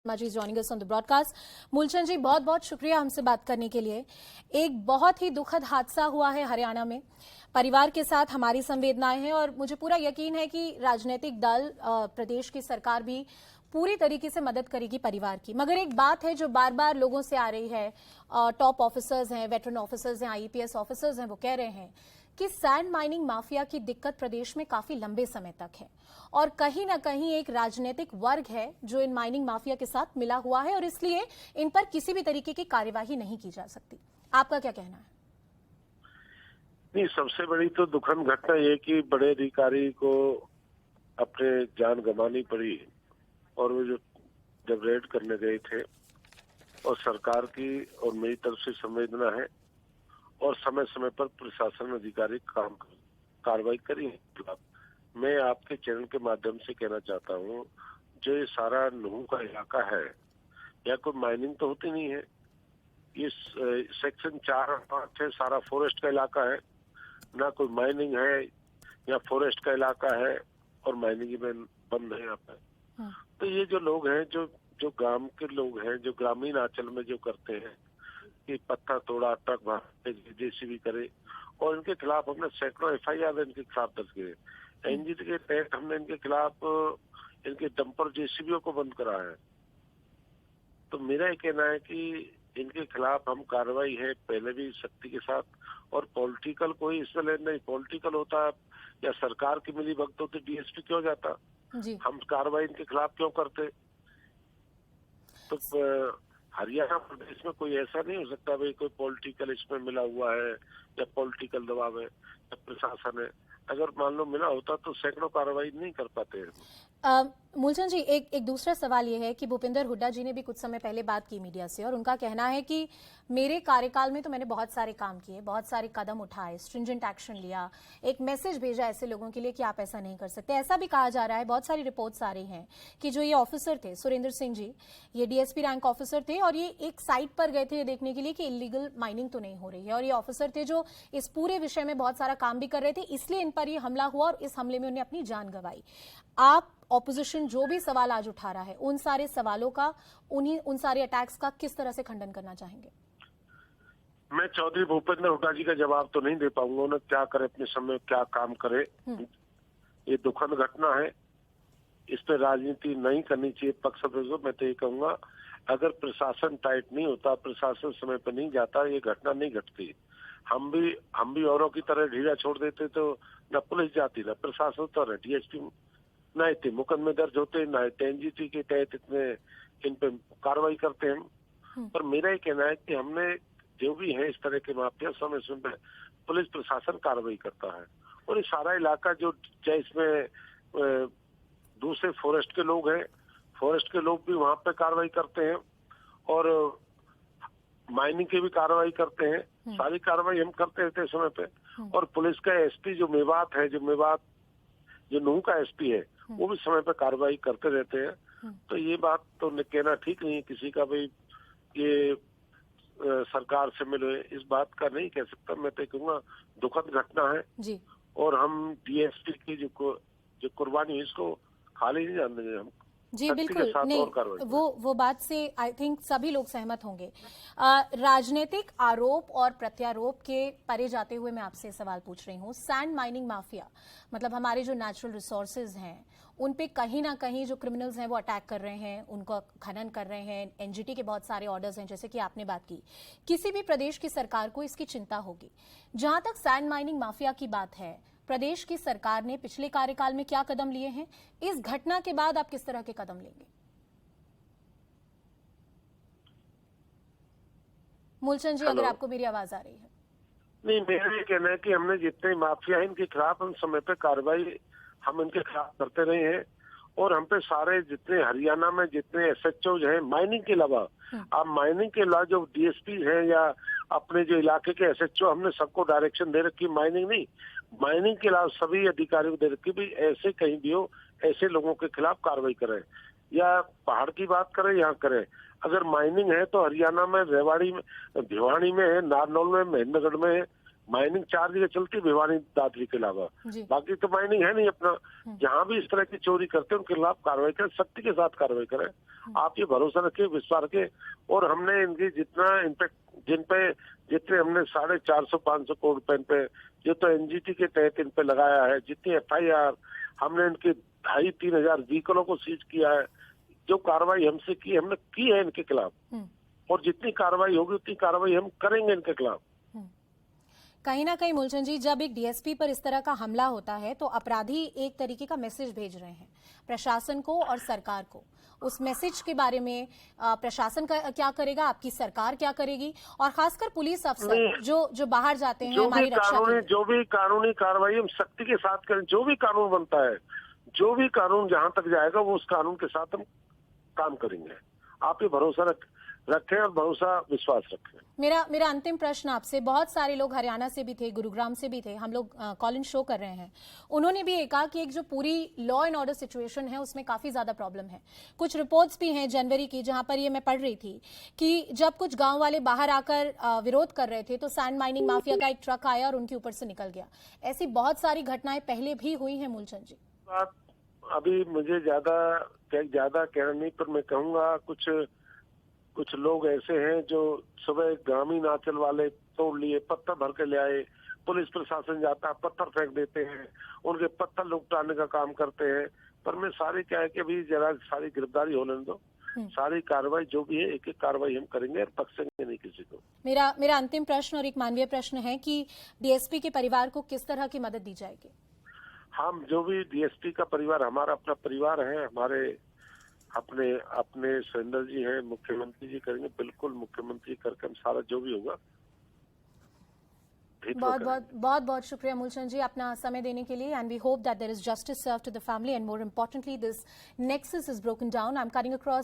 Ji joining us on the broadcast. Moolchand ji, बहुत बहुत शुक्रिया हमसे बात करने के लिए। एक बहुत ही दुखद हादसा हुआ है हरियाणा में। परिवार के साथ हमारी संवेदनाएं हैं और मुझे पूरा यकीन है कि राजनीतिक दल, प्रदेश की सरकार भी पूरी तरीके से मदद करेगी परिवार की। मगर एक बात है जो बार बार लोगों से आ रही है, टॉप ऑफिसर्स हैं, वेटरन ऑफिसर्स हैं, आईपीएस ऑफिसर्स हैं, वो कह रहे हैं कि सैंड माइनिंग माफिया की दिक्कत प्रदेश में काफी लंबे समय तक है और कहीं ना कहीं एक राजनीतिक वर्ग है जो इन माइनिंग माफिया के साथ मिला हुआ है और इसलिए इन पर किसी भी तरीके की कार्यवाही नहीं की जा सकती। आपका क्या कहना है? नहीं, सबसे बड़ी तो दुखद घटना ये कि बड़े अधिकारी को अपने जान गंवानी पड़ी और वो जो जब रेड करने गए थे, और सरकार की और मेरी तरफ से संवेदना है और समय समय पर प्रशासन अधिकारी कार्रवाई करी है। मैं आपके चैनल के माध्यम से कहना चाहता हूँ, जो ये सारा नूह का इलाका है, या कोई माइनिंग तो होती नहीं है। ये सेक्शन 4 और 5 है, सारा फॉरेस्ट का इलाका है, ना कोई माइनिंग है या फॉरेस्ट का इलाका है और माइनिंग में बंद है यहाँ पे। तो ये जो लोग हैं, जो गांव के लोग हैं, जो ग्रामीण अंचल में जो करते हैं कि पत्थर तोड़ा, ट्रक भागे, जेसीबी करे, और इनके खिलाफ हमने सैकड़ों एफआईआर इनके खिलाफ दर्ज किए। एनजीटी के तहत हमने इनके खिलाफ इनके डंपर जेसीबीओ को बंद करा है। तो मेरा ये कहना है कि इनके खिलाफ हम कार्रवाई है पहले भी सख्ती के साथ, और पॉलिटिकल कोई इसमें लेन नहीं। पॉलिटिकल होता या सरकार की मिली भगत होती, डीएसपी क्यों जाता जी? हम कार्रवाई इनके खिलाफ क्यों करते? तो हरियाणा प्रदेश में कोई ऐसा नहीं हो सकता भाई कोई पॉलिटिकल इसमें मिला हुआ है या पॉलिटिकल दबाव है या प्रशासन है। अगर मान लो मिला होता तो सैकड़ों कार्रवाई नहीं कर पाते हैं। मूलचंद जी, एक दूसरा सवाल ये है कि भूपिंदर हुड्डा जी ने भी कुछ समय पहले बात की मीडिया से और उनका कहना है कि मेरे कार्यकाल में तो मैंने बहुत सारे काम किए, बहुत सारे कदम उठाए, स्ट्रिंजेंट एक्शन लिया, एक मैसेज भेजा ऐसे लोगों के लिए कि आप ऐसा नहीं कर सकते। ऐसा भी कहा जा रहा है, बहुत सारी रिपोर्ट्स आ रही हैं कि जो ये ऑफिसर थे, सुरेंद्र सिंह जी, ये डीएसपी रैंक ऑफिसर थे और ये एक साइट पर गए थे ये देखने के लिए कि इलीगल माइनिंग तो नहीं हो रही है, और ये ऑफिसर थे जो इस पूरे विषय में बहुत सारा काम भी कर रहे थे, इसलिए इन पर ये हमला हुआ और इस हमले में उन्हें अपनी जान गंवाई। आप ऑपोजिशन जो भी सवाल आज उठा रहा है, उन सारे सवालों का, उन सारे अटैक्स का किस तरह से खंडन करना चाहेंगे? मैं चौधरी भूपेंद्र हुड्डा जी का जवाब तो नहीं दे पाऊंगा, उन्हें क्या करे, अपने समय क्या काम करे। ये दुखद घटना है, इस पर राजनीति नहीं करनी चाहिए पक्ष विपक्ष। मैं तो ये कहूंगा, अगर प्रशासन टाइट नहीं होता, प्रशासन समय पर नहीं जाता, ये घटना नहीं घटती। हम भी औरों की तरह ढीला छोड़ देते तो न पुलिस जाती, न प्रशासन, तो न डीएसपी, न इतने मुकदमे दर्ज होते, न एनजीटी के तहत इतने इन पे कार्रवाई करते हैं। पर मेरा ये कहना है कि हमने जो भी है इस तरह के माफिया, समय समय पुलिस प्रशासन कार्रवाई करता है, और ये सारा इलाका जो चाहे इसमें दूसरे फॉरेस्ट के लोग हैं, फॉरेस्ट के लोग भी वहां पे कार्रवाई करते हैं और माइनिंग की भी कार्रवाई करते हैं। सारी कार्रवाई हम करते रहते हैं समय पे। और पुलिस का एसपी जो मेवात है, जो नूह का एसपी है, वो भी समय पे कार्रवाई करते रहते हैं। तो ये बात तो कहना ठीक नहीं है किसी का भाई ये सरकार से मिले, इस बात का नहीं कह सकता। मैं तो कहूँगा दुखद घटना है जी। और हम डीएसपी की जो कुर्बानी है इसको खाली नहीं जाने देंगे हम जी। बिल्कुल नहीं, वो बात से आई थिंक सभी लोग सहमत होंगे। राजनीतिक आरोप और प्रत्यारोप के परे जाते हुए मैं आपसे सवाल पूछ रही हूँ, सैंड माइनिंग माफिया मतलब हमारे जो नेचुरल रिसोर्सेज हैं उन पे कहीं ना कहीं जो क्रिमिनल्स हैं वो अटैक कर रहे हैं, उनको खनन कर रहे हैं, एनजीटी के बहुत सारे ऑर्डर्स हैं जैसे कि आपने बात की। किसी भी प्रदेश की सरकार को इसकी चिंता होगी। जहां तक सैंड माइनिंग माफिया की बात है, प्रदेश की सरकार ने पिछले कार्यकाल में क्या कदम लिए हैं, इस घटना के बाद आप किस तरह के कदम लेंगे? मूलचंद जी, अगर आपको मेरी आवाज आ रही है। नहीं, मेरा ये कहना है कि हमने जितने माफिया है इनके खिलाफ हम समय पे कार्रवाई हम इनके खिलाफ करते रहे हैं, और हम पे सारे जितने हरियाणा में जितने एसएचओ हैं माइनिंग के अलावा, आप माइनिंग के अलावा जो डीएसपी हैं या अपने जो इलाके के एसएचओ, हमने सबको डायरेक्शन दे रखी, माइनिंग नहीं, माइनिंग के अलावा सभी अधिकारियों को दे रखी भी ऐसे कहीं भी हो, ऐसे लोगों के खिलाफ कार्रवाई करें, या पहाड़ की बात करें यहाँ करें। अगर माइनिंग है तो हरियाणा में रेवाड़ी में, भिवाड़ी में है, नारनौल में, महेंद्रगढ़ में है, माइनिंग 4 जगह चलती है भिवानी दादरी के अलावा, जी। बाकी तो माइनिंग है नहीं अपना। जहाँ भी इस तरह की चोरी करते हैं उनके खिलाफ कार्रवाई करें, सख्ती के साथ कार्रवाई करें। आप ये भरोसा रखिए, विश्वास रखिए। और हमने इनकी जितने हमने 450-500 करोड़ रुपए पे, जो तो एनजीटी के तहत इन पे लगाया है, जितनी FIR हमने इनके 2,500-3 हजार व्हीकलों को सीज किया है, जो कार्रवाई हमसे की हमने की है इनके खिलाफ, और जितनी कार्रवाई होगी उतनी कार्रवाई हम करेंगे इनके खिलाफ। कहीं ना कहीं मूलचंद जी, जब एक डीएसपी पर इस तरह का हमला होता है तो अपराधी एक तरीके का मैसेज भेज रहे हैं प्रशासन को और सरकार को। उस मैसेज के बारे में प्रशासन का क्या करेगा, आपकी सरकार क्या करेगी, और खासकर पुलिस अफसर जो बाहर जाते हैं हमारी रक्षा के लिए? जो भी कानूनी कार्रवाई हम सख्ती के साथ करें, जो भी कानून बनता है, जो भी कानून जहां तक जाएगा वो उस कानून के साथ हम काम करेंगे। आप ये भरोसा रखें और भरोसा विश्वास रखें। मेरा अंतिम प्रश्न आपसे, बहुत सारे लोग हरियाणा से भी थे, गुरुग्राम से भी थे, हम लोग कॉल इन शो कर रहे हैं, उन्होंने भी ये कहा कि एक जो पूरी लॉ एंड ऑर्डर सिचुएशन है उसमें काफी ज्यादा प्रॉब्लम है। कुछ रिपोर्ट्स भी हैं जनवरी की जहां पर ये मैं पढ़ रही थी कि जब कुछ गांव वाले बाहर आकर विरोध कर रहे थे तो सैंड माइनिंग माफिया का एक ट्रक आया और उनके ऊपर से निकल गया। ऐसी बहुत सारी घटनाएं पहले भी हुई हैं मूलचंद जी। बात अभी मुझे ज्यादा कहना नहीं, पर मैं कहूंगा कुछ लोग ऐसे हैं जो सुबह ग्रामीण आंचल वाले तोड़ लिए, पत्थर भर के ले आए, पुलिस प्रशासन जाता है पत्थर फेंक देते हैं, उनके पत्थर लुटाने का काम करते हैं। पर मैं सारी क्या है कि अभी जरा सारी गिरफ्तारी होने दो, सारी कार्रवाई जो भी है एक एक कार्रवाई हम करेंगे और बख्शेंगे नहीं किसी को। मेरा अंतिम प्रश्न और एक मानवीय प्रश्न है कि डीएसपी के परिवार को किस तरह की मदद दी जाएगी? हम जो भी डीएसपी का परिवार, हमारा अपना परिवार है, हमारे अपने सुरेंद्र जी हैं, मुख्यमंत्री जी करेंगे, बिल्कुल मुख्यमंत्री करके हम सारा जो भी होगा। बहुत शुक्रिया मूलचंद जी अपना समय देने के लिए, and we hope that there is justice serve to the family and more importantly this nexus is broken down. I am cutting across